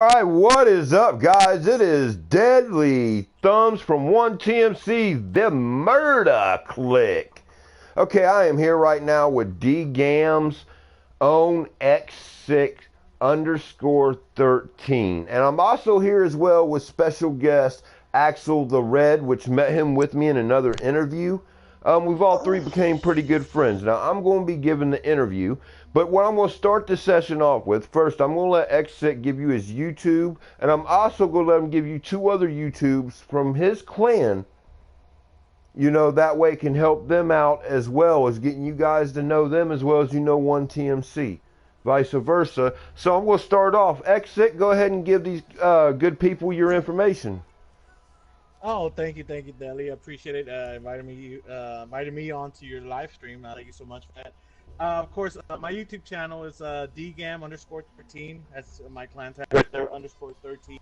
All right, what is up, guys? It is Deadly Thumbs from 1TMC, the Murder Click. Okay, I am here right now with DGAM's own X6 underscore 13. And I'm also here as well with special guest Axel the Red, which met him with me in another interview. We've all three became pretty good friends. Now, I'm going to be giving the interview, but what I'm going to start the session off with, first, I'm going to let X6 give you his YouTube, and I'm also going to let him give you two other YouTubes from his clan. That way it can help them out as well as getting you guys to know them as well as you know 1TMC, vice versa. So I'm going to start off. Exit, go ahead and give these good people your information. Oh, thank you, Deli. I appreciate it. Inviting me onto your live stream. Thank you so much for that. Of course, my YouTube channel is dgam underscore 13. That's my clan tag right there, underscore 13.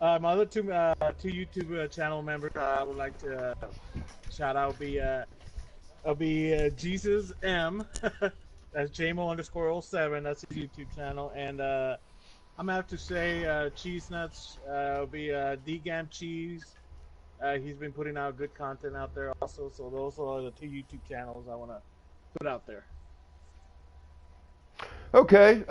My other two YouTube channel members I would like to shout out will be Jesus M. That's JMO underscore oh 07. That's his YouTube channel, and I'm gonna have to say Cheese Nuts will be DGAM Cheese. He's been putting out good content out there also, so those are the two YouTube channels I want to put out there. Okay,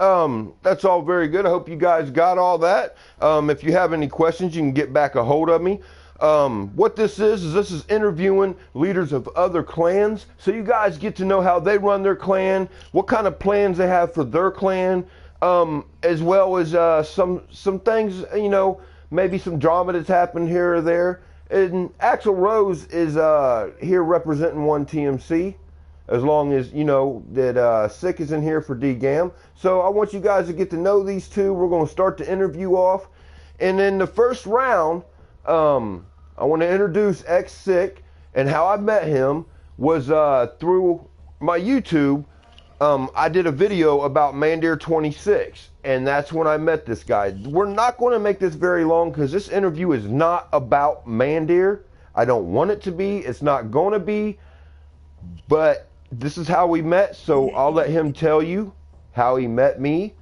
that's all very good. I hope you guys got all that. If you have any questions, you can get back a hold of me. What this is interviewing leaders of other clans, so you guys get to know how they run their clan, what kind of plans they have for their clan, as well as some things, maybe some drama that's happened here or there. And Axel Rose is here representing 1TMC, as long as you know that Sick is in here for DGAM. So I want you guys to get to know these two. We're going to start the interview off, and in the first round, I want to introduce X Sick, and how I met him was through my YouTube. I did a video about Mandir 26, and that's when I met this guy. We're not going to make this very long because this interview is not about Mandir. I don't want it to be. It's not going to be, but this is how we met, so I'll let him tell you how he met me.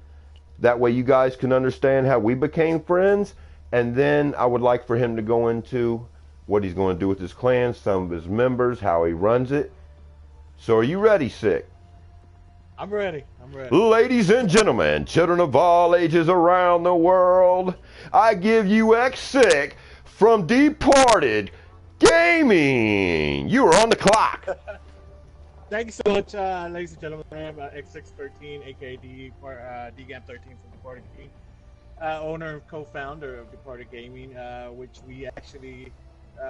That way you guys can understand how we became friends. And then I would like for him to go into what he's going to do with his clan, some of his members, how he runs it. So are you ready, Sick? I'm ready. I'm ready. Ladies and gentlemen, children of all ages around the world, I give you X Sick from Departed Gaming. You are on the clock. Thank you so much, ladies and gentlemen. I'm X613, aka DGAM13 from Departed Gaming, owner and co-founder of Departed Gaming, which we actually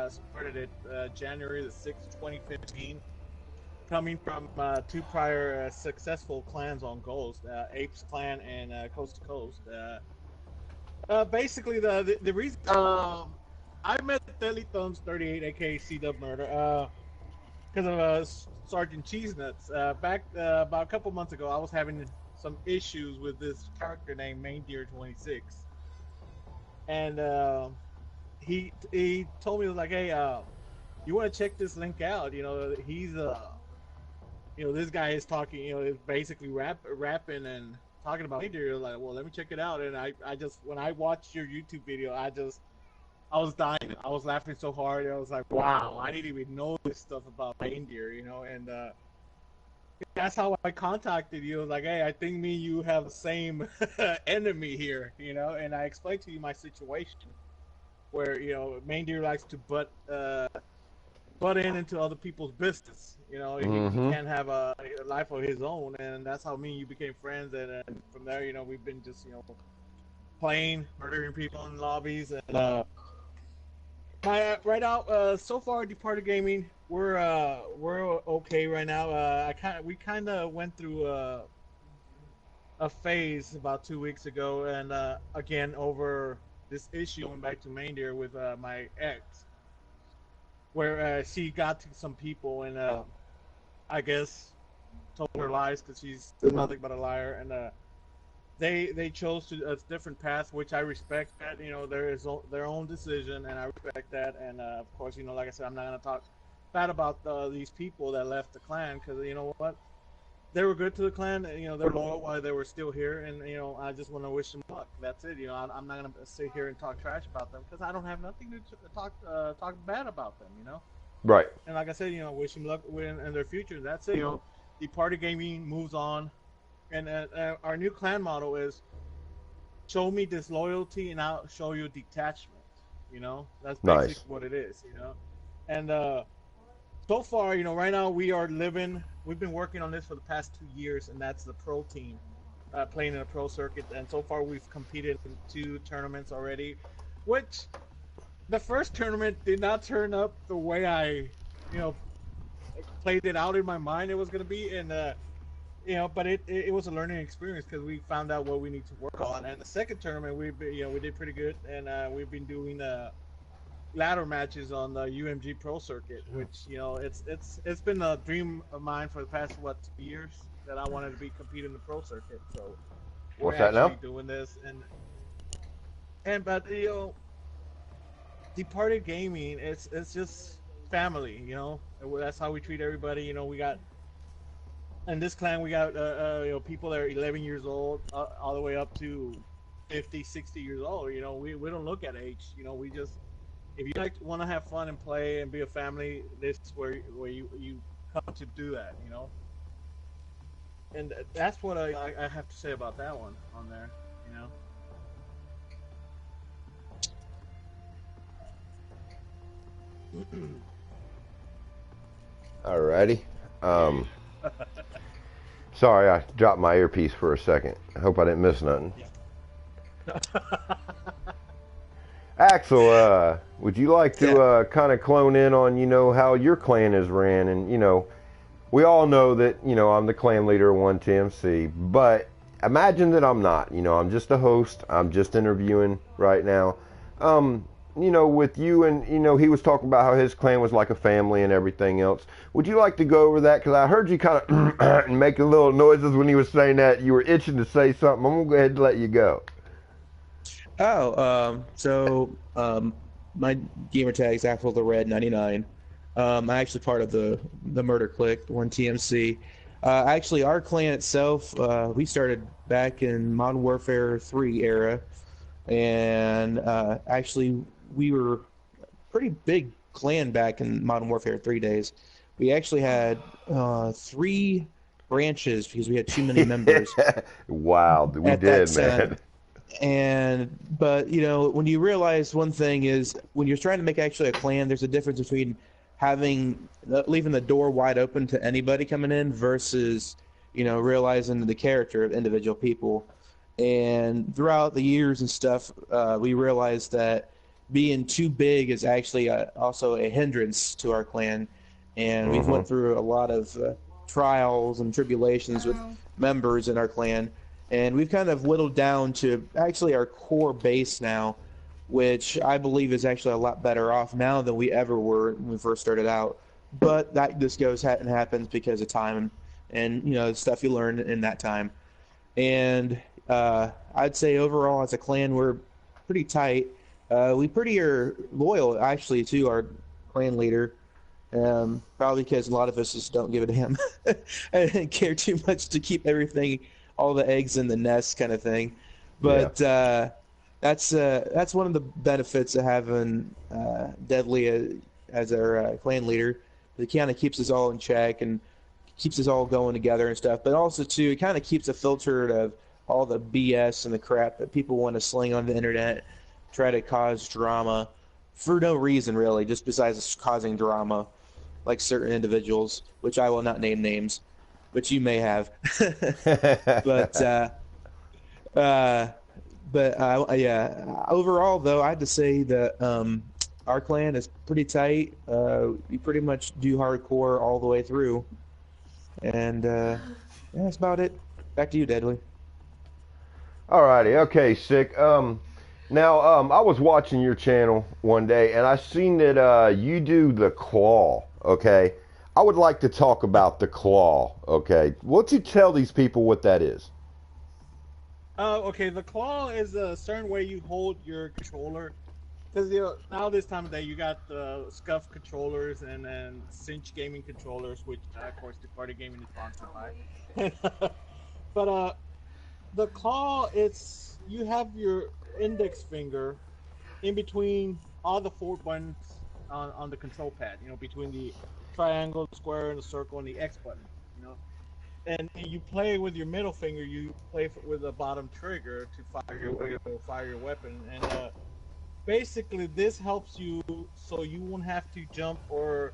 started it January the 6th, 2015. Coming from two prior successful clans on Ghost, Apes Clan and Coast to Coast. Basically, the reason I met Deadly Thumbs 38, aka C Dub Murder, because of Sergeant Cheese Nuts. Back about a couple months ago, I was having some issues with this character named Main Deer 26, and he told me, he was like, "Hey, you want to check this link out? He's this guy is talking, is basically rapping and talking about Reindeer." Like, well, let me check it out. And I just, when I watched your YouTube video, I was dying. I was laughing so hard. I was like, wow, I didn't even know this stuff about reindeer, and that's how I contacted you. I was like, hey, I think me and you have the same enemy here, and I explained to you my situation where, reindeer likes to butt in into other people's business. He Mm-hmm. can't have a life of his own, and that's how me and you became friends. And from there, we've been just playing, murdering people in lobbies, and right now, so far, Departed Gaming, we're okay right now. We kind of went through a phase about 2 weeks ago, and again over this issue, went back to Main Deer with my ex, where she got to some people and I guess told her lies because she's nothing but a liar, and they chose to a different path, which I respect. That there is their own decision, and I respect that. And of course, like I said, I'm not gonna talk bad about these people that left the clan, because you know what? they were good to the clan. You know, they're loyal while they were still here, and you know, I just want to wish them luck. That's it. You know, I'm not gonna sit here and talk trash about them because I don't have nothing to talk bad about them. You know, Right. and like I said, you know, wish them luck in their future. That's it. You know, the party gaming moves on, and our new clan motto is show me disloyalty and I'll show you detachment. You know, that's basically Nice. what it is. You know, and so far, you know, right now we are living. We've been working on this for the past 2 years, and that's the pro team playing in a pro circuit. And so far, we've competed in 2 tournaments already, which the first tournament did not turn up the way I, you know, played it out in my mind it was going to be. And you know, but it was a learning experience because we found out what we need to work on. And the second tournament, we did pretty good, and we've been doing ladder matches on the UMG Pro Circuit, which you know it's been a dream of mine for the past 2 years that I wanted to be competing in the Pro Circuit. So we're What's that actually now? doing this, and but you know, Departed Gaming, it's just family, you know. That's how we treat everybody. You know, we got in this clan we got you know, people that are 11 years old all the way up to 50, 60 years old. You know, we don't look at age. You know, we just if you like want to have fun and play and be a family, this is where you come to do that, you know. And that's what I have to say about that one on there, you know. Alrighty. Yeah. Sorry, I dropped my earpiece for a second. I hope I didn't miss nothing. Axel, would you like Yeah. to kind of clone in on, you know, how your clan is ran? And, you know, we all know that, you know, I'm the clan leader of 1TMC, but imagine that I'm not. You know, I'm just a host. I'm just interviewing right now. You know, with you and, you know, he was talking about how his clan was like a family and everything else. Would you like to go over that? Because I heard you kind of making little noises when he was saying that. You were itching to say something. I'm going to go ahead and let you go. My gamer tag is Axel the Red 99. I'm actually part of the Murder Clique, 1TMC. Actually, our clan itself, we started back in Modern Warfare 3 era, and actually we were a pretty big clan back in Modern Warfare 3 days. We actually had 3 branches because we had too many members Wow, we at that did, time. man. But you know, when you realize one thing is when you're trying to make actually a clan, there's a difference between leaving the door wide open to anybody coming in versus, you know, realizing the character of individual people. And throughout the years and stuff, we realized that being too big is actually also a hindrance to our clan. And we've Hmm. went through a lot of trials and tribulations with members in our clan, and we've kind of whittled down to actually our core base now, which I believe is actually a lot better off now than we ever were when we first started out. But that just goes and happens because of time and you know, the stuff you learn in that time. And I'd say overall as a clan we're pretty tight. We pretty are loyal actually to our clan leader. Probably because a lot of us just don't give a damn and care too much to keep everything, all the eggs in the nest kind of thing. Yeah. But that's one of the benefits of having Deadly as our clan leader. It kind of keeps us all in check and keeps us all going together and stuff. But also too, it kind of keeps a filter of all the BS and the crap that people want to sling on the internet, try to cause drama for no reason really, just besides causing drama, like certain individuals, which I will not name names, but you may have. but uh, yeah. Overall, though, I had to say that our clan is pretty tight. We pretty much do hardcore all the way through, and yeah, that's about it. Back to you, Deadly. Alrighty, okay, sick. Now, I was watching your channel one day, and I seen that you do the claw. Okay, I would like to talk about the claw. Okay, why don't you tell these people what that is? Okay, the claw is a certain way you hold your controller Because now this time of day you got the Scuff controllers and then Cinch gaming controllers, which of course the party gaming is sponsored by. But the claw, it's you have your index finger in between all the four buttons on the control pad. Between the triangle, the square, and the circle, and the X button. You know, and you play with your middle finger. You play with the bottom trigger to fire your weapon, and basically this helps you so you won't have to jump or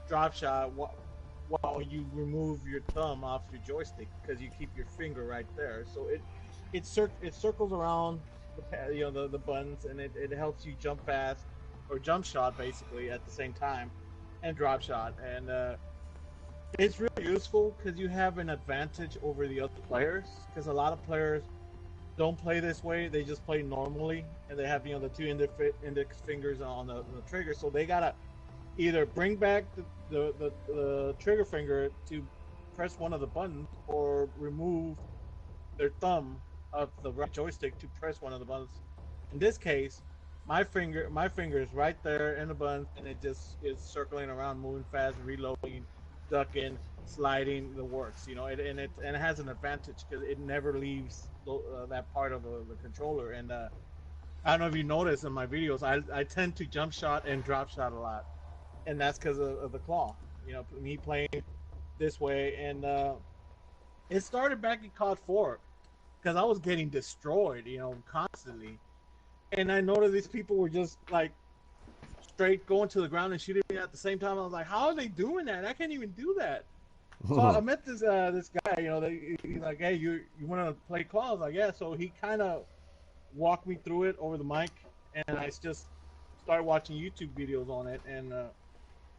drop shot while you remove your thumb off your joystick because you keep your finger right there. So it circles around the buttons, and it helps you jump fast or jump shot basically at the same time and drop shot. And it's really useful because you have an advantage over the other players, because a lot of players don't play this way. They just play normally, and they have the two index fingers on the trigger, so they gotta either bring back the trigger finger to press one of the buttons, or remove their thumb of the right joystick to press one of the buttons. In this case, my finger is right there in the button, and it just is circling around, moving fast, reloading, ducking, sliding, the works. And it has an advantage because it never leaves that part of the controller. And I don't know if you notice in my videos, I tend to jump shot and drop shot a lot, and that's because of the claw. Me playing this way, and it started back in COD 4 because I was getting destroyed, constantly, and I noticed these people were just like straight going to the ground and shooting me at the same time. I was like, how are they doing that? I can't even do that. So I met this guy, he's like, hey, you want to play claw? I was like, yeah. So he kind of walked me through it over the mic, and I just started watching YouTube videos on it, and it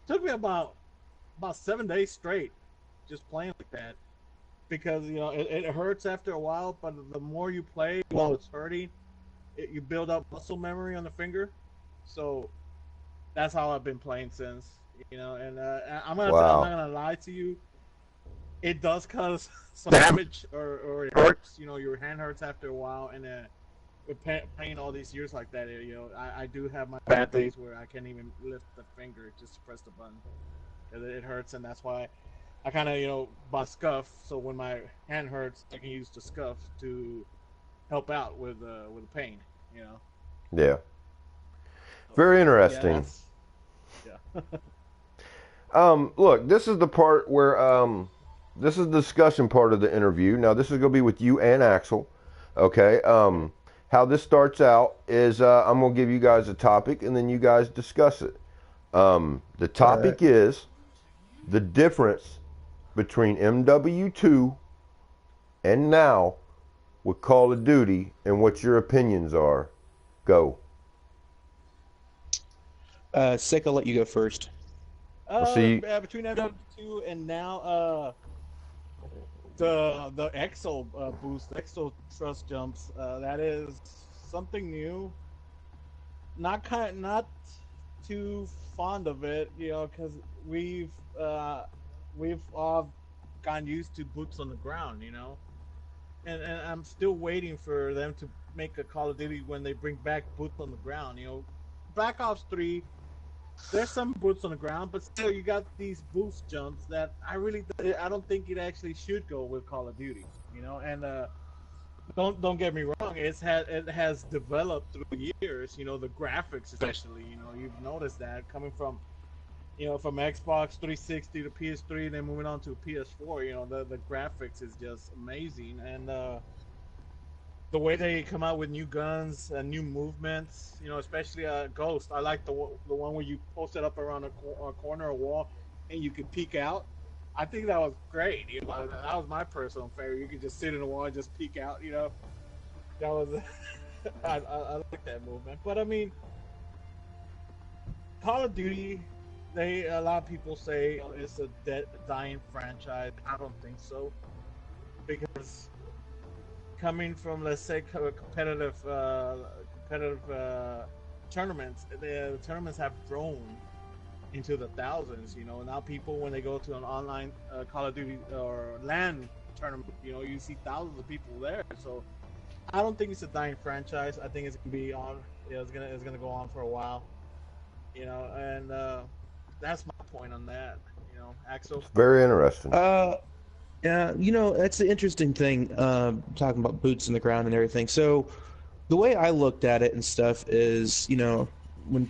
took me about 7 days straight just playing like that, because it hurts after a while, but the more you play while it's hurting, you build up muscle memory on the finger. So that's how I've been playing since. And I'm not gonna lie to you, it does cause some damage, or it hurts. Your hand hurts after a while, and with playing all these years like that, I do have my bad days where I can't even lift the finger just to press the button, because it hurts. And that's why I kind of bought Scuff, so when my hand hurts, I can use the Scuff to help out with the pain. Yeah. Very interesting. Yeah. Look, this is the part where this is the discussion part of the interview. Now, this is going to be with you and Axel. Okay. How this starts out is I'm going to give you guys a topic, and then you guys discuss it. The topic is the difference between MW2 and now with Call of Duty, and what your opinions are. Go. Sick, I'll let you go first. See. Between MW2 and now, the Exo boost, Exo thrust jumps, that is something new. Not too fond of it, because we've all gotten used to boots on the ground, and I'm still waiting for them to make a Call of Duty when they bring back boots on the ground. Black Ops 3, there's some boots on the ground, but still you got these boost jumps that I don't think it actually should go with Call of Duty. And don't get me wrong, it has developed through years. The graphics especially. You've noticed that coming from from Xbox 360 to PS3, then moving on to PS4. The graphics is just amazing, and the way they come out with new guns and new movements, especially Ghost. I like the one where you post it up around a corner or wall, and you could peek out. I think that was great. That was my personal favorite. You could just sit in the wall and just peek out. That was I like that movement. But I mean, Call of Duty, a lot of people say it's a dying franchise. I don't think so, because coming from, let's say, competitive tournaments, the tournaments have grown into the thousands. Now people, when they go to an online Call of Duty or LAN tournament, you see thousands of people there. So I don't think it's a dying franchise. I think it's gonna be on. It's gonna go on for a while. And that's my point on that. Axel. It's very interesting. Yeah, that's the interesting thing, talking about boots in the ground and everything. So the way I looked at it and stuff is, when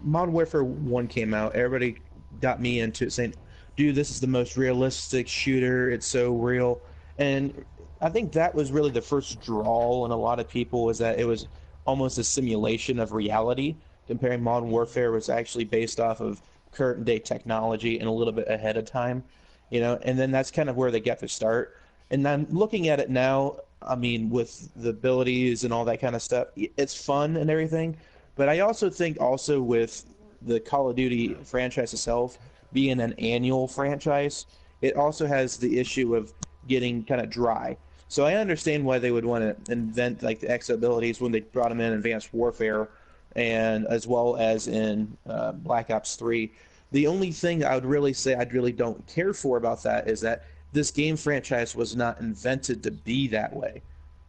Modern Warfare 1 came out, everybody got me into it saying, dude, this is the most realistic shooter. It's so real. And I think that was really the first draw in a lot of people, was that it was almost a simulation of reality. Comparing Modern Warfare was actually based off of current day technology and a little bit ahead of time, and then that's kind of where they get to start. And then looking at it now, I mean, with the abilities and all that kind of stuff, it's fun and everything. But I also think with the Call of Duty franchise itself being an annual franchise, it also has the issue of getting kind of dry. So I understand why they would want to invent like the exo abilities when they brought them in Advanced Warfare, and as well as in Black Ops 3. The only thing I would really say I really don't care for about that is that this game franchise was not invented to be that way.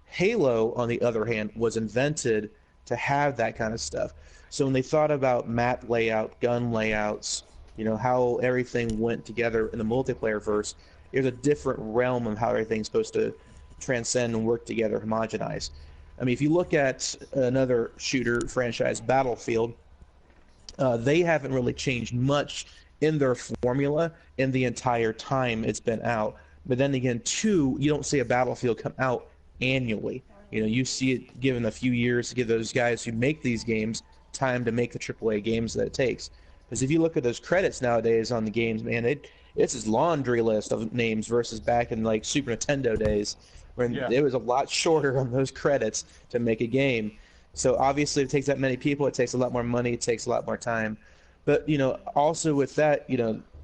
Halo, on the other hand, was invented to have that kind of stuff. So when they thought about map layout, gun layouts, how everything went together in the multiplayer verse, there's a different realm of how everything's supposed to transcend and work together, homogenize. I mean, if you look at another shooter franchise, Battlefield, they haven't really changed much in their formula in the entire time it's been out. But then again, too, you don't see a Battlefield come out annually. You see it given a few years to give those guys who make these games time to make the AAA games that it takes. Because if you look at those credits nowadays on the games, man, it's this laundry list of names versus back in like Super Nintendo days, when it was a lot shorter on those credits to make a game. So obviously it takes that many people, it takes a lot more money, it takes a lot more time. But, also with that,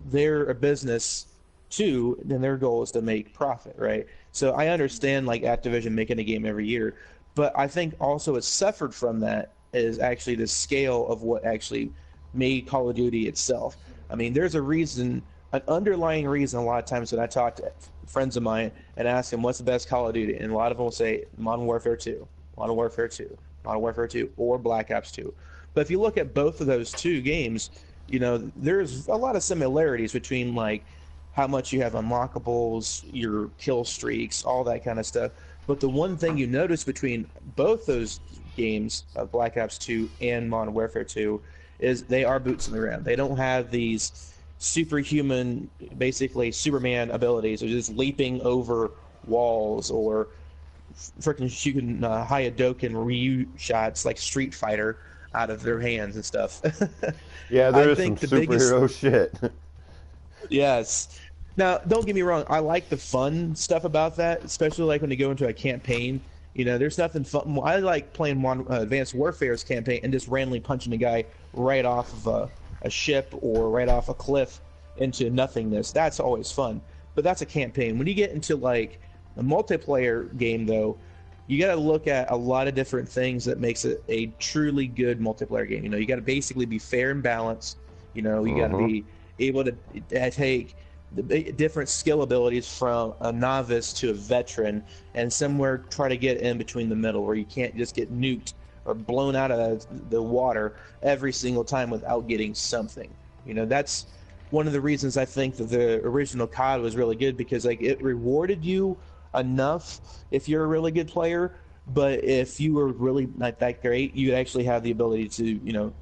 they're a business too, and their goal is to make profit, right? So I understand like Activision making a game every year, but I think also it's suffered from that is actually the scale of what actually made Call of Duty itself. I mean, there's a reason, an underlying reason a lot of times when I talk to friends of mine and ask them what's the best Call of Duty, and a lot of them will say Modern Warfare 2, Modern Warfare 2, Modern Warfare 2, or Black Ops 2. But if you look at both of those two games, there's a lot of similarities between like how much you have unlockables, your kill streaks, all that kind of stuff. But the one thing you notice between both those games, Black Ops 2 and Modern Warfare 2, is they are boots in the ground. They don't have these superhuman, basically Superman abilities, or just leaping over walls or freaking shooting Hayadoken Ryu shots like Street Fighter out of their hands and stuff. Yeah, there is some superhero shit. Yes. Now, don't get me wrong. I like the fun stuff about that, especially like when you go into a campaign. There's nothing fun. I like playing Advanced Warfare's campaign and just randomly punching a guy right off of a ship or right off a cliff into nothingness. That's always fun. But that's a campaign. When you get into like a multiplayer game, though, you got to look at a lot of different things that makes it a truly good multiplayer game. You got to basically be fair and balanced. You got to be able to take the different skill abilities from a novice to a veteran, and somewhere try to get in between the middle where you can't just get nuked or blown out of the water every single time without getting something. That's one of the reasons I think that the original COD was really good, because like it rewarded you enough if you're a really good player, but if you were really not that great, you actually have the ability to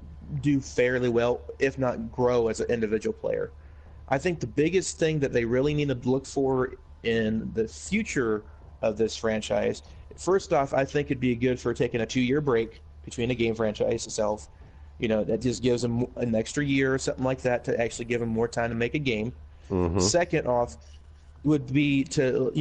do fairly well, if not grow as an individual player. I think the biggest thing that they really need to look for in the future of this franchise, first off, I think it'd be good for taking a 2-year break between a game franchise itself. That just gives them an extra year or something like that to actually give them more time to make a game. Mm-hmm. Second off would be to,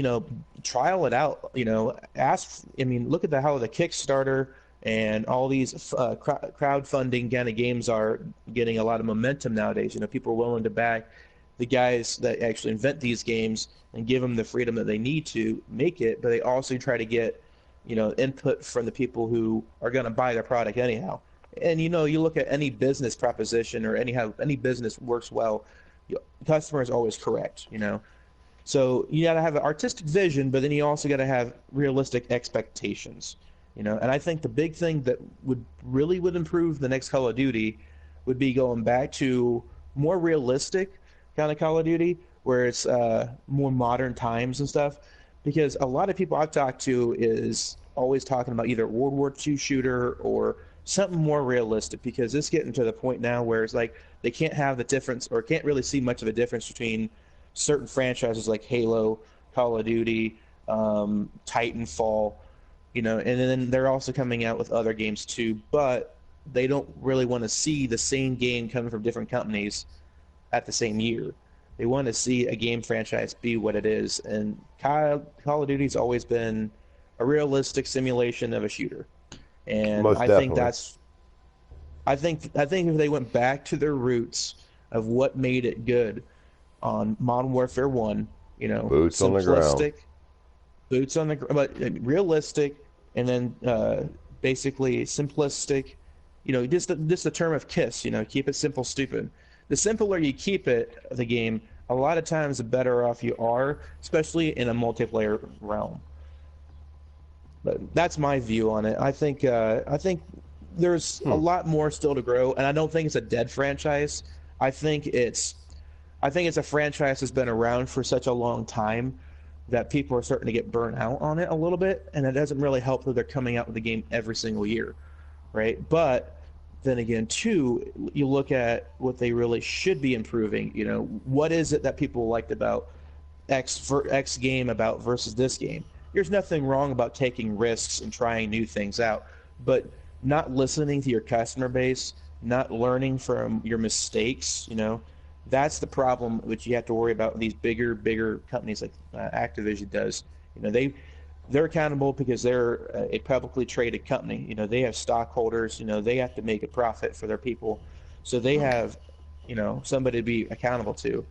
trial it out, look at how the Kickstarter and all these crowdfunding kind of games are getting a lot of momentum nowadays. People are willing to back the guys that actually invent these games and give them the freedom that they need to make it, but they also try to get, input from the people who are going to buy their product anyhow. And, you look at any business proposition or any business works well, customer is always correct, So you got to have an artistic vision, but then you also got to have realistic expectations. And I think the big thing that would improve the next Call of Duty would be going back to more realistic kind of Call of Duty, where it's more modern times and stuff. Because a lot of people I've talked to is always talking about either World War II shooter or something more realistic, because it's getting to the point now where it's like they can't have the difference, or can't really see much of a difference between certain franchises like Halo, Call of Duty, Titanfall, and then they're also coming out with other games too, but they don't really want to see the same game coming from different companies at the same year. They want to see a game franchise be what it is, and Call of Duty's always been a realistic simulation of a shooter. And Most I definitely. think I think if they went back to their roots of what made it good on Modern Warfare 1, Boots on the ground. Boots on the ground, but realistic, and then basically simplistic. Just the term of KISS. Keep it simple, stupid. The simpler you keep the game, a lot of times the better off you are, especially in a multiplayer realm. But that's my view on it. I think there's a lot more still to grow, and I don't think it's a dead franchise. I think it's a franchise that's been around for such a long time that people are starting to get burnt out on it a little bit, and it doesn't really help that they're coming out with the game every single year, right? But then again, too, you look at what they really should be improving. What is it that people liked about X game about versus this game? There's nothing wrong about taking risks and trying new things out, but not listening to your customer base, not learning from your mistakes, that's the problem which you have to worry about with these bigger companies like Activision does. They're accountable because they're a publicly traded company. They have stockholders. They have to make a profit for their people, so they have, somebody to be accountable to.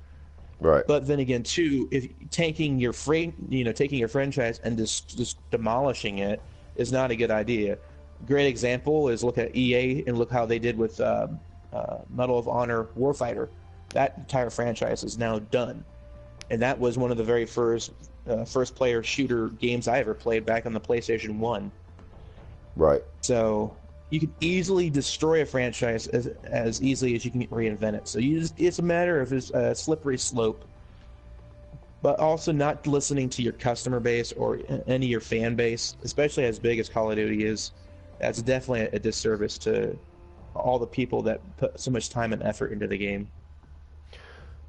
Right. But then again, too, if taking your franchise and just demolishing it is not a good idea. Great example is look at EA and look how they did with Medal of Honor Warfighter. That entire franchise is now done, and that was one of the very first player shooter games I ever played back on the PlayStation 1. Right. So you can easily destroy a franchise as easily as you can reinvent it. So it's a matter of a slippery slope, but also not listening to your customer base or any of your fan base, especially as big as Call of Duty is. That's definitely a disservice to all the people that put so much time and effort into the game.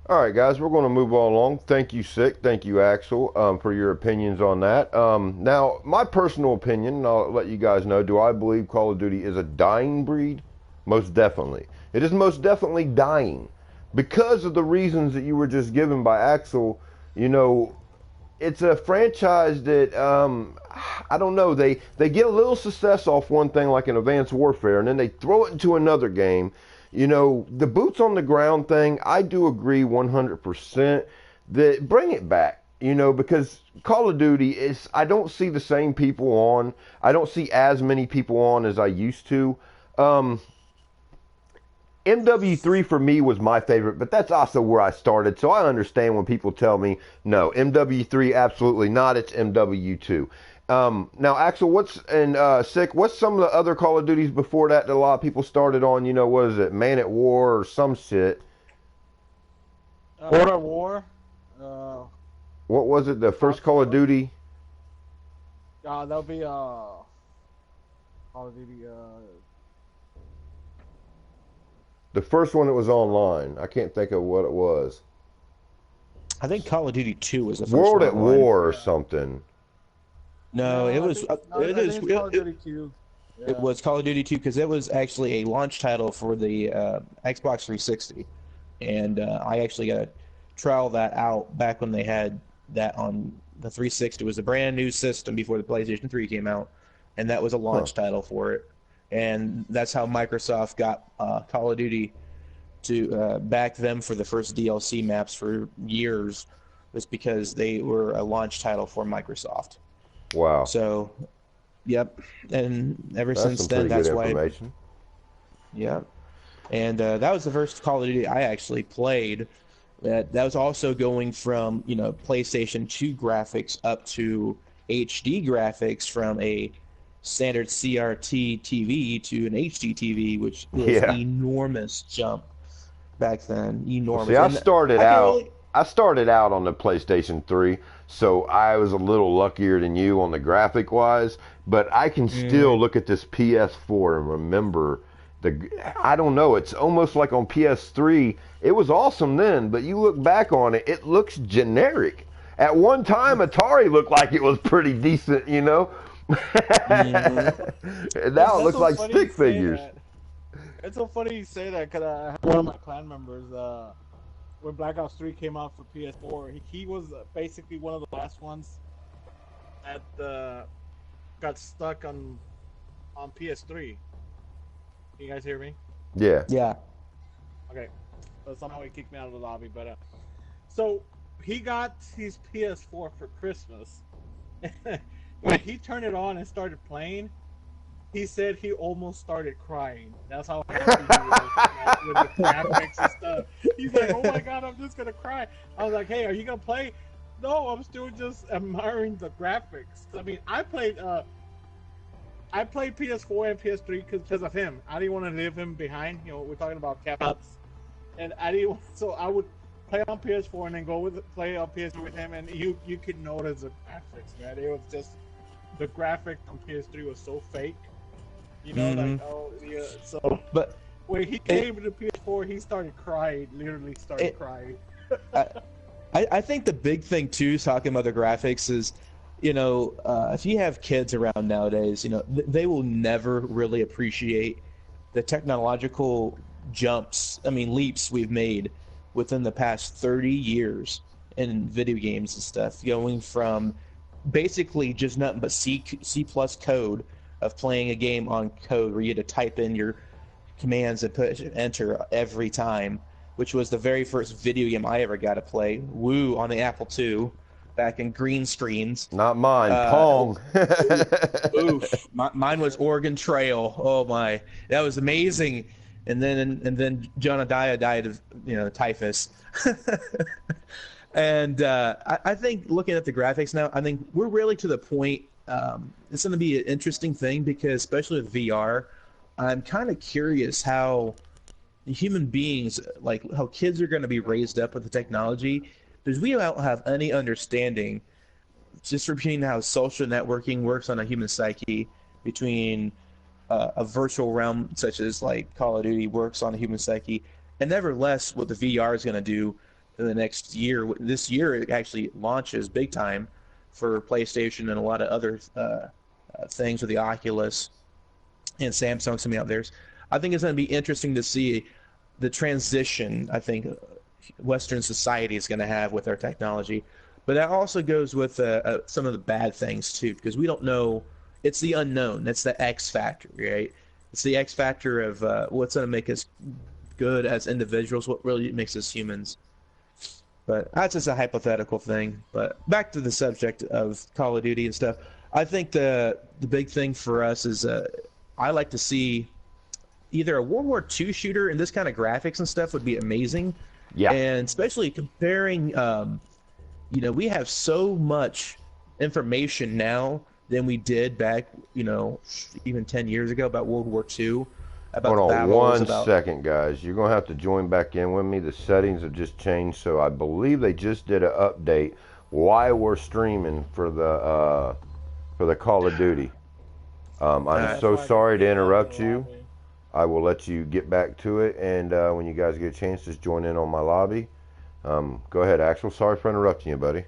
All right, guys, we're going to move on along. Thank you, Sick. Thank you, Axel, for your opinions on that. Now, my personal opinion, and I'll let you guys know, do I believe Call of Duty is a dying breed? Most definitely. It is most definitely dying. Because of the reasons that you were just given by Axel, it's a franchise that, I don't know, they get a little success off one thing like an Advanced Warfare, and then they throw it into another game. The boots on the ground thing, I do agree 100% that bring it back, because Call of Duty I don't see the same people on. I don't see as many people on as I used to. MW3 for me was my favorite, but that's also where I started, so I understand when people tell me, no, MW3 absolutely not, it's MW2. Now, Axel, Sick, what's some of the other Call of Duties before that a lot of people started on, what is it, Man at War or some shit? Border War. What was it, the first Call of Duty? That'll be Call of Duty. The first one that was online. I can't think of what it was. I think Call of Duty 2 was the first World one at online. War or something. No, it was. Call of Duty 2. It was Call of Duty 2 because it was actually a launch title for the Xbox 360, and I actually got to trial that out back when they had that on the 360. It was a brand new system before the PlayStation 3 came out, and that was a launch title for it. And that's how Microsoft got Call of Duty to back them for the first DLC maps for years, was because they were a launch title for Microsoft. Wow. So, yep. And ever That's since some then, pretty that's good why. information. Yeah. And that was the first Call of Duty I actually played That was also going from, PlayStation 2 graphics up to HD graphics from a standard CRT TV to an HD TV, which is Yeah. enormous jump back then. Enormous. See, I And started I can out. really, I started out on the PlayStation 3, so I was a little luckier than you on the graphic wise. But I can still look at this PS4 and remember the. I don't know. It's almost like on PS3. It was awesome then, but you look back on it, it looks generic. At one time, Atari looked like it was pretty decent, you know. And now it looks so like funny stick you say figures. that. It's so funny you say that because I had one of my clan members, when Black Ops 3 came out for PS4, he was basically one of the last ones that got stuck on PS3. Can you guys hear me? Yeah. yeah. Okay. So somehow he kicked me out of the lobby, but so he got his PS4 for Christmas. When he turned it on and started playing, he said he almost started crying. That's how happy he was with the graphics and stuff. He's like, "Oh my god, I'm just gonna cry." I was like, "Hey, are you gonna play?" No, I'm still just admiring the graphics. I mean, I played PS4 and PS3 because of him. I didn't want to leave him behind. We're talking about capouts, and I didn't. So I would play on PS4 and then play on PS3 with him, and you could notice the graphics, man. It was just the graphic on PS3 was so fake. Like, oh yeah. So, But when he came to PS4, he started crying. Literally started crying. I think the big thing too, talking about the graphics, is, if you have kids around nowadays, they will never really appreciate the technological leaps we've made within the past 30 years in video games and stuff, going from basically just nothing but C+ code of playing a game on code where you had to type in your commands and push enter every time, which was the very first video game I ever got to play. Woo on the Apple II, back in green screens. Not mine. Pong. Oof. Mine was Oregon Trail. Oh my, that was amazing. And then Jonadiah died of typhus. And I think looking at the graphics now, I think we're really to the point. It's going to be an interesting thing because, especially with VR, I'm kind of curious how human beings, like how kids are going to be raised up with the technology, because we don't have any understanding, just repeating how social networking works on a human psyche between a virtual realm such as like Call of Duty works on a human psyche, and nevertheless what the VR is going to do in the next year. This year it actually launches big time for PlayStation and a lot of other things with the Oculus and Samsung, some of the others. I think it's going to be interesting to see the transition I think Western society is going to have with our technology. But that also goes with some of the bad things too, because we don't know. It's the unknown. That's the X factor, right? It's the X factor of what's going to make us good as individuals, what really makes us humans. But that's just a hypothetical thing. But back to the subject of Call of Duty and stuff. I think the big thing for us is I like to see either a World War II shooter and this kind of graphics and stuff would be amazing. Yeah. And especially comparing, we have so much information now than we did back, even 10 years ago about World War II. About Hold the on battles, one second, guys. You're going to have to join back in with me. The settings have just changed, so I believe they just did an update while we're streaming for the Call of Duty. I'm so sorry to interrupt you. I will let you get back to it, and when you guys get a chance, just join in on my lobby. Go ahead, Axel. Sorry for interrupting you, buddy.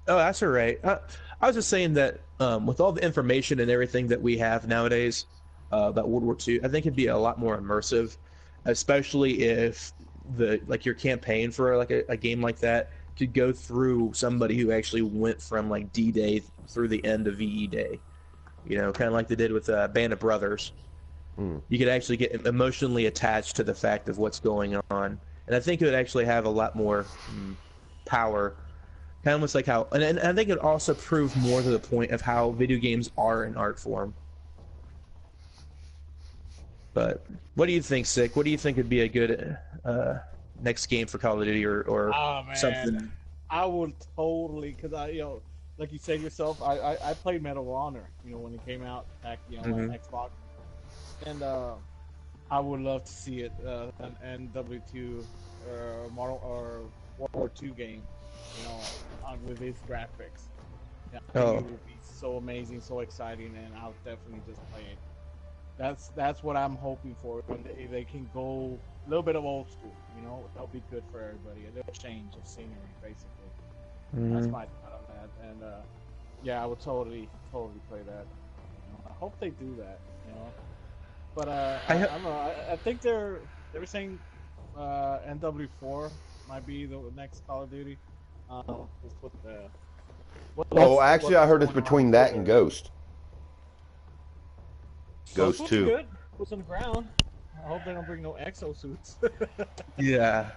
Oh, that's all right. I was just saying that with all the information and everything that we have nowadays about World War II, I think it'd be a lot more immersive, especially if your campaign for like a game like that could go through somebody who actually went from like D-Day through the end of VE Day. Kind of like they did with Band of Brothers. You could actually get emotionally attached to the fact of what's going on, and I think it would actually have a lot more power. Kind of almost like how, and I think it also proved more to the point of how video games are an art form. But what do you think, Sick? What do you think would be a good next game for Call of Duty or Oh man, something. I would totally, because like you said yourself, I played Medal of Honor, when it came out back, on Xbox, and I would love to see it, an NW2 or model or World War II game, with its graphics. Yeah, I think it would be so amazing, so exciting, and I'll definitely just play it. That's what I'm hoping for. When they can go a little bit of old school, that'll be good for everybody. A little change of scenery, basically. That's my thought on that. And yeah, I would totally play that. I hope they do that. But I don't know. I think they were saying NW4 might be the next Call of Duty. Just Actually, I heard it's between that and Ghost. Ghost 2. Good. What's on the ground? I hope they don't bring no exosuits. Yeah,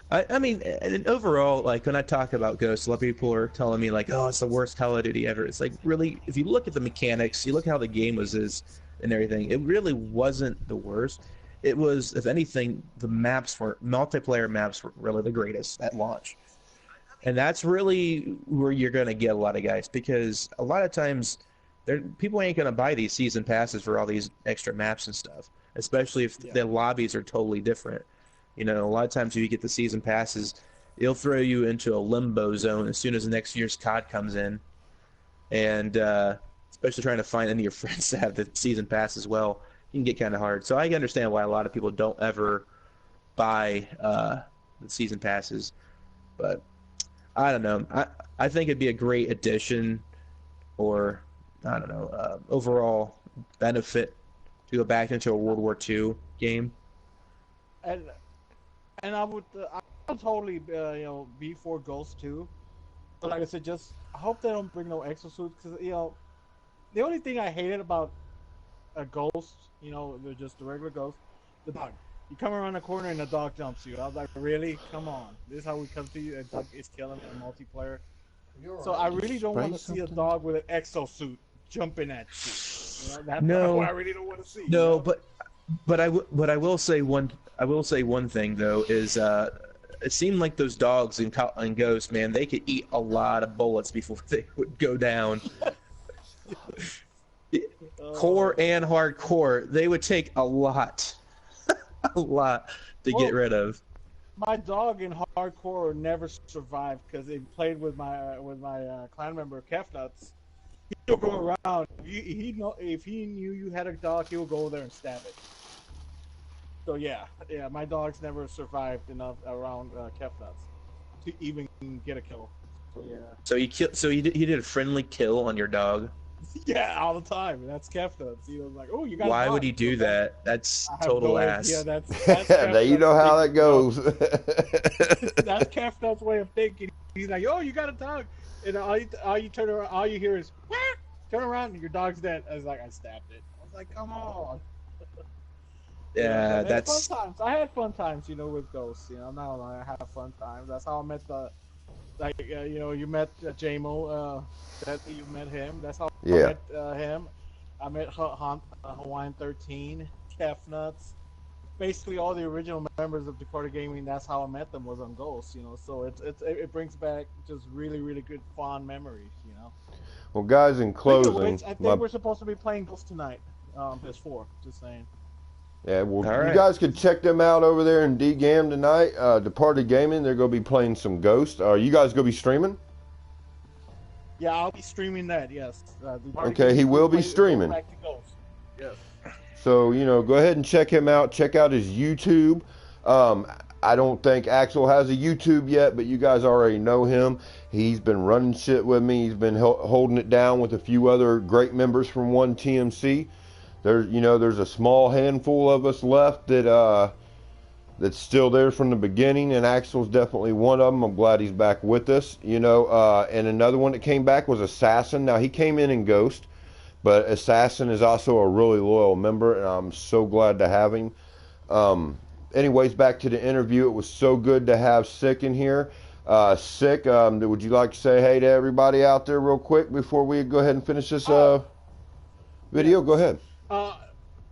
I mean, and overall, like when I talk about Ghost, a lot of people are telling me like, "Oh, it's the worst Call of Duty ever." It's like, really, if you look at the mechanics, you look at how the game is and everything, it really wasn't the worst. It was, if anything, the multiplayer maps were really the greatest at launch, and that's really where you're gonna get a lot of guys, because a lot of times, people ain't gonna buy these season passes for all these extra maps and stuff. Especially if the lobbies are totally different. A lot of times if you get the season passes, it'll throw you into a limbo zone as soon as the next year's COD comes in. And especially trying to find any of your friends that have the season pass as well, it can get kind of hard. So I understand why a lot of people don't ever buy the season passes. But I don't know. I think it'd be a great addition, or I don't know, overall benefit to go back into a World War II game. And I would totally be for Ghost 2. But like I said, just I hope they don't bring no exosuits, because the only thing I hated about a Ghost, they're just a regular Ghost, the dog. You come around the corner and the dog jumps you. I was like, really? Come on. This is how we come to you. A dog is killing in multiplayer. So I really don't want to see a dog with an exosuit jumping at you. That's what I really don't want to see. No, but I will say one thing though is it seemed like those dogs in Ghost, man, they could eat a lot of bullets before they would go down. Core and hardcore, they would take a lot to get rid of. My dog in hardcore never survived because he played with my clan member Kefnuts. He'll go around. If he knew you had a dog, he would go there and stab it. So yeah, my dogs never survived enough around Kefnuts to even get a kill. So yeah. So he did a friendly kill on your dog? Yeah, all the time. That's Kefnuts. He was like, "Oh, you got." Why would he do that? That's total ass. Yeah, that's now you know how that goes. That's Kefnuts' way of thinking. He's like, "Oh, you got a dog." And all you turn around, all you hear is turn around, and your dog's dead. I was like, I stabbed it. I was like, come on. Yeah, that's fun times. I had fun times, with Ghosts. I'm not gonna lie, I had fun times. That's how I met you met JMO. That you met him. That's how I met him. I met Hawaiian 13, Kefnuts. Basically, all the original members of Dakota Gaming. That's how I met them, was on Ghosts. So it brings back just really, really good fond memories. Well, guys, in closing, I think we're supposed to be playing Ghosts tonight. PS4. Just saying. Yeah, well, All right. You guys could check them out over there in DGAM tonight. Departed Gaming, they're going to be playing some Ghost. Are you guys going to be streaming? Yeah, I'll be streaming that, yes. Okay, he will be streaming. Back to Ghost. Yes. So, go ahead and check him out. Check out his YouTube. I don't think Axel has a YouTube yet, but you guys already know him. He's been running shit with me. He's been holding it down with a few other great members from 1TMC. There's a small handful of us left that's still there from the beginning, and Axel's definitely one of them. I'm glad he's back with us. And another one that came back was Assassin. Now, he came in Ghost, but Assassin is also a really loyal member, and I'm so glad to have him. Anyways, back to the interview. It was so good to have Sick in here. Sick, would you like to say hey to everybody out there real quick before we go ahead and finish this video? Go ahead.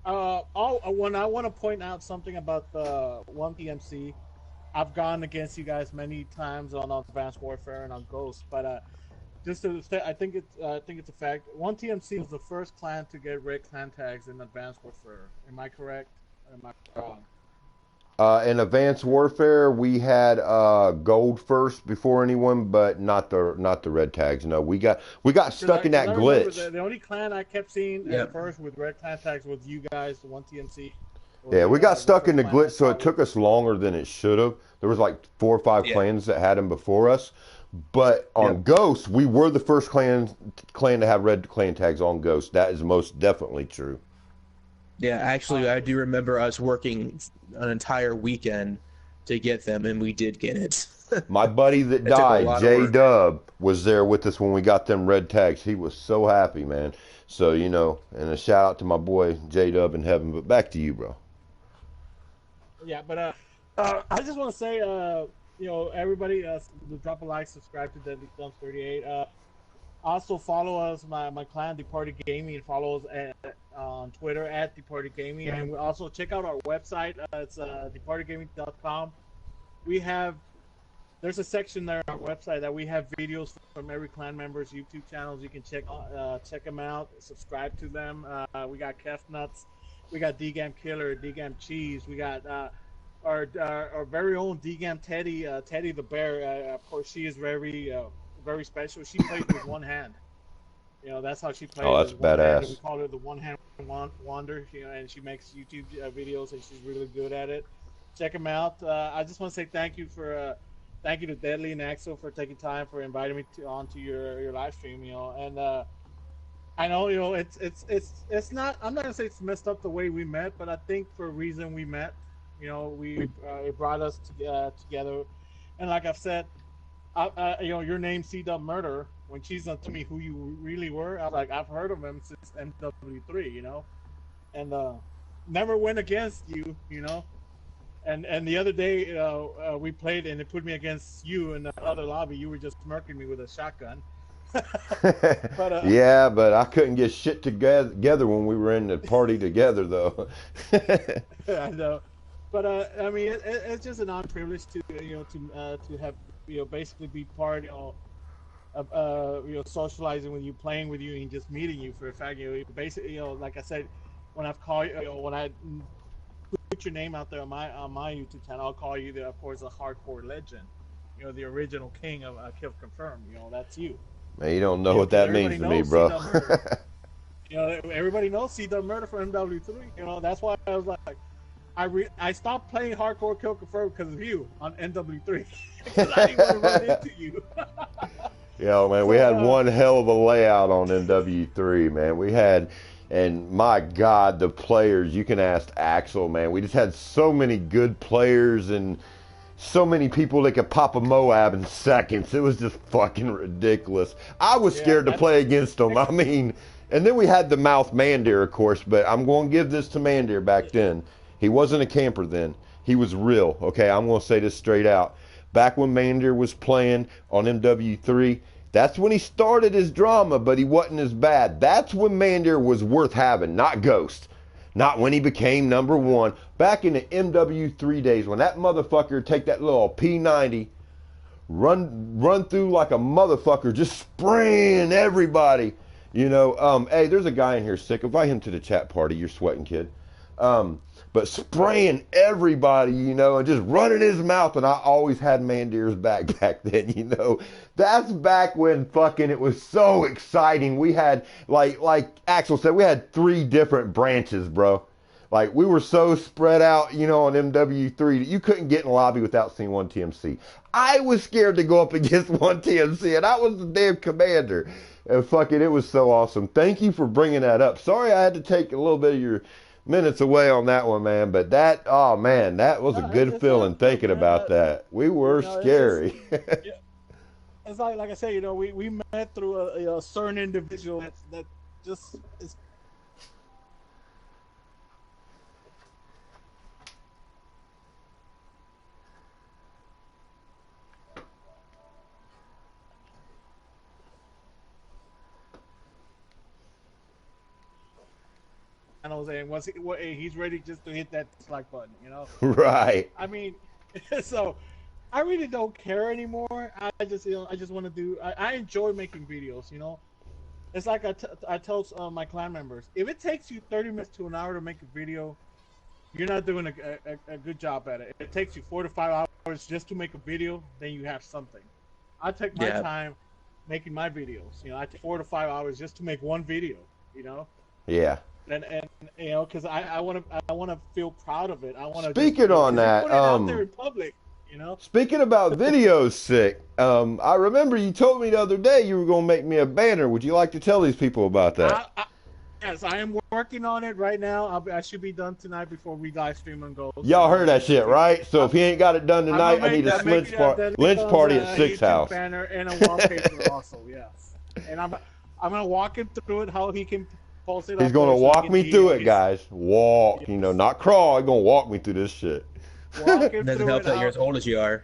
When I want to point out something about the 1TMC, I've gone against you guys many times on Advanced Warfare and on Ghost, but just to say, I think it's a fact. One TMC was the first clan to get red clan tags in Advanced Warfare. Am I correct? Or am I wrong? In Advanced Warfare, we had gold first before anyone, but not the red tags. No, we got stuck in that glitch. The only clan I kept seeing at first with red clan tags was you guys, the one TMC. Yeah, we got stuck in the glitch, so it took us longer than it should have. There was like 4 or 5 clans that had them before us. But on Ghost, we were the first clan to have red clan tags on Ghost. That is most definitely true. Yeah, actually, I do remember us working an entire weekend to get them, and we did get it. My buddy that died, J-Dub, was there with us when we got them red tags. He was so happy, man. So, you know, and a shout out to my boy J-Dub in heaven. But back to you, bro. Yeah, but I just want to say, you know, everybody, drop a like, subscribe to Deadly Thumbs 38. Also follow us, my clan, Departed Gaming, and follow us on Twitter at Departed Gaming, and also check out our website. It's departedgaming.com. There's a section there on our website that we have videos from every clan member's YouTube channels. You can check them out, subscribe to them. We got Kef Nuts, we got DGAM Killer, DGAM Cheese, we got our very own DGAM Teddy, Teddy the Bear. Of course, she is very special. She plays with one hand. You know, that's how she plays. Oh, that's badass. We call her the one hand wonder. You know, and she makes YouTube videos, and she's really good at it. Check them out. I just want to say thank you to Deadly and Axel for taking time for inviting me onto your live stream. You know, and I know, you know, it's not. I'm not gonna say it's messed up the way we met, but I think for a reason we met. You know, it brought us together, and like I've said. You know, your name, C-Dub Murder, when she's told me who you really were, I was like, I've heard of him since MW3, you know, and never went against you, you know, and the other day we played and it put me against you in the other lobby. You were just smirking me with a shotgun. But, yeah, but I couldn't get shit together when we were in the party together, though. I know, but I mean, it's just an honor privilege to to have. You know, basically be part, you know, of you know, socializing with you, playing with you, and just meeting you for a fact. You know, basically, you know, like I said, when I've called you, know, when I put your name out there on my YouTube channel, I'll call you, of course, a hardcore legend. You know, the original king of Kill Confirmed. You know, that's you. Man, you don't know what that means to me, bro. You know, everybody knows C-Dub Murder from MW3. You know, that's why I was like. I stopped playing hardcore Kill Confirmed because of you on MW3 because I didn't want to run into you. Yeah, man, we had one hell of a layout on MW3, man. We had, and my God, the players. You can ask Axel, man. We just had so many good players and so many people that could pop a Moab in seconds. It was just fucking ridiculous. I was scared to play against them. I mean, and then we had the mouth Mandir, of course. But I'm going to give this to Mandir back then. He wasn't a camper then. He was real. Okay, I'm going to say this straight out. Back when Mandir was playing on MW3, that's when he started his drama, but he wasn't as bad. That's when Mandir was worth having, not Ghost. Not when he became #1. Back in the MW3 days, when that motherfucker take that little P90, run through like a motherfucker, just spraying everybody. You know, hey, there's a guy in here sick. Invite him to the chat party. You're sweating, kid. But spraying everybody, you know, and just running his mouth, and I always had Mandir's back then, you know. That's back when fucking it was so exciting. We had, like Axel said, we had 3 different branches, bro. Like, we were so spread out, you know, on MW3 that you couldn't get in the lobby without seeing one TMC. I was scared to go up against one TMC, and I was the damn commander. And fucking, it was so awesome. Thank you for bringing that up. Sorry I had to take a little bit of your minutes away on that one, man, but that, oh man, that was a good feeling thinking about that. We were scary. It's like I say, you know, we met through a certain individual that just is. And once he's ready just to hit that dislike button, you know. Right. I mean, So I really don't care anymore. I just want to do. I enjoy making videos. It's like I tell my clan members, if it takes you 30 minutes to an hour to make a video, you're not doing a good job at it. If it takes you 4 to 5 hours just to make a video, then you have something. I take my time making my videos. I take 4 to 5 hours just to make one video. Yeah. And because I want to feel proud of it. I want to. Speaking on that, put it out there in public. Speaking about videos, Sick. I remember you told me the other day you were gonna make me a banner. Would you like to tell these people about that? Yes, I am working on it right now. I should be done tonight before we live stream on Ghost. Y'all heard that shit, right? So if he ain't got it done tonight, I need a lynch party at Sick's house. Banner and a wallpaper also, yes. And I'm gonna walk him through it how he can post it. He's gonna walk me through it, guys. Walk, not crawl. He's gonna walk me through this shit. Doesn't help that you're as old as you are.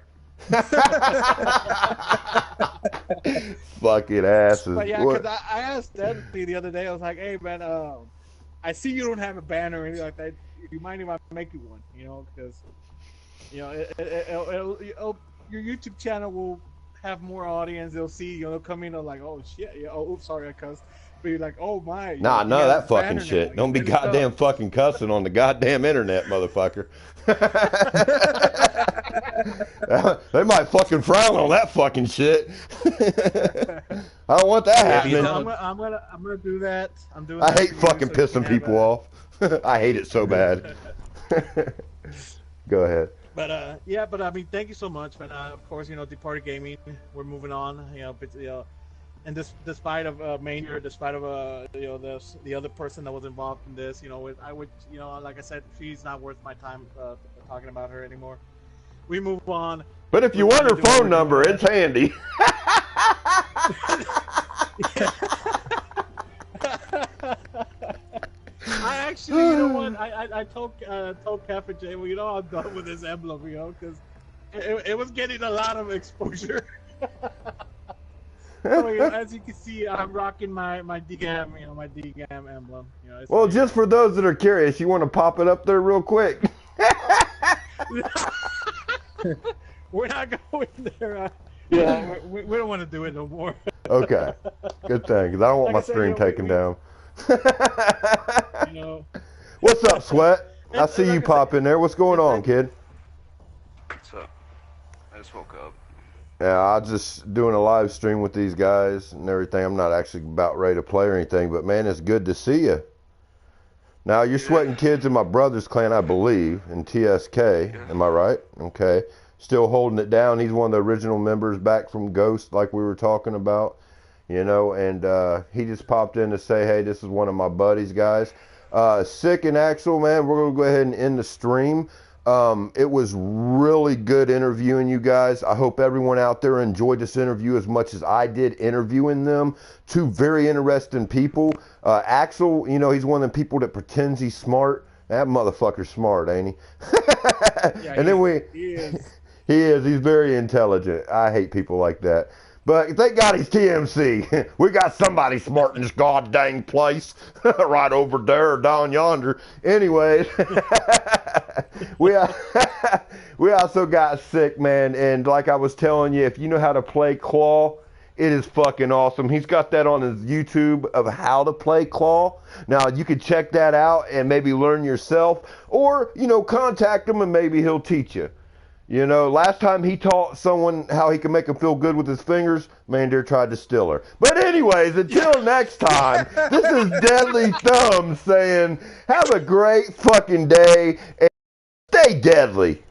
Fucking asses. But yeah, because I asked Deadly the other day, I was like, hey man, I see you don't have a banner or anything like that. You mind if I make you one? Because your YouTube channel will have more audience. They'll see, they'll come in, like, oh shit, sorry, I cussed. But you're like, oh my. Nah, none of that fucking shit. Now. Don't be goddamn fucking cussing on the goddamn internet, motherfucker. They might fucking frown on that fucking shit. I don't want that happening. I'm gonna do that. I hate fucking pissing people off. I hate it so bad. Go ahead. But but I mean, thank you so much. But of course, Departed Gaming, we're moving on. And despite of Maynard, despite of the other person that was involved in this, I would, like I said, she's not worth my time talking about her anymore. We move on. But if you want her phone number, it's handy. I actually, you know what? I told Cafe J, well, I'm done with this emblem, because it was getting a lot of exposure. So, as you can see, I'm rocking my DGAM, my DGAM emblem. Well, just for those that are curious, you want to pop it up there real quick? We're not going there. We don't want to do it no more. Okay, good thing, because I don't want my stream taken down. What's up, Sweat? I see you pop in there. What's going on, kid? What's up? I just woke up. Yeah, I'm just doing a live stream with these guys and everything. I'm not actually about ready to play or anything, but man, it's good to see you. Now, you're Sweating Kids in my brother's clan, I believe, in TSK. Yeah. Am I right? Okay. Still holding it down. He's one of the original members back from Ghost, like we were talking about, and he just popped in to say, hey, this is one of my buddies, guys. Sick and Axel, man, we're going to go ahead and end the stream. It was really good interviewing you guys. I hope everyone out there enjoyed this interview as much as I did interviewing them. Two very interesting people. Axel, he's one of the people that pretends he's smart. That motherfucker's smart, ain't he? Yeah, and then he is. He is. He's very intelligent. I hate people like that. But thank God he's TMC. We got somebody smart in this goddamn place. Right over there or down yonder. Anyways, we also got Sick, man. And like I was telling you, if you know how to play Claw, it is fucking awesome. He's got that on his YouTube of how to play Claw. Now, you can check that out and maybe learn yourself. Or, contact him and maybe he'll teach you. Last time he taught someone how he can make him feel good with his fingers, Mandir tried to steal her. But anyways, until next time, this is Deadly Thumbs saying, have a great fucking day and stay deadly.